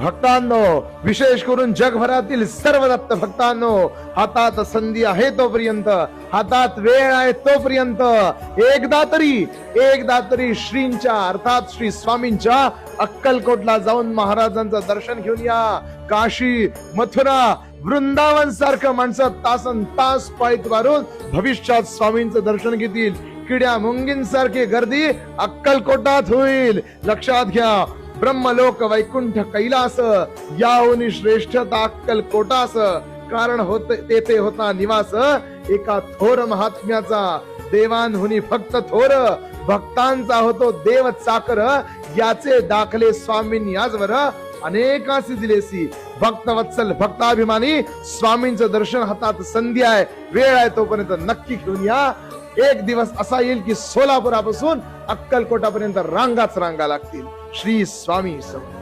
भक्तांनो, विशेष करून जगभरातील सर्व दत्त भक्तांनो, हातात संधी आहे तोपर्यंत, हातात वेळ आहे तोपर्यंत एकदा तरी श्रींच्या अर्थात श्री स्वामींच्या अक्कलकोटला जाऊन महाराजांचं दर्शन घेऊन या. काशी, मथुरा, वृंदावन सारखं माणसं तासन तास पायीत वारून भविष्यात स्वामींचं दर्शन घेतील. किड्या मुंगींसारखी गर्दी अक्कलकोटात होईल. लक्षात घ्या, ब्रह्मलोक वैकुंठ कैलास याहुनी श्रेष्ठता अक्कलकोटास. कारण तेथे होता निवास एका थोर महात्म्याचा. देवांहुनी भक्त थोर, भक्तांचा होतो देव चाकर. याचे दाखले स्वामींनी आजवर अनेकांसी दिलेसी. भक्तवत्सल भक्ताभिमानी स्वामींचं दर्शन हातात संधी आहे, वेळ आहे तोपर्यंत नक्की घेऊन या. एक दिवस असा येईल की सोलापुरापासून अक्कलकोटापर्यंत रांगाच रांगा लागतील. श्री स्वामी समर्थ.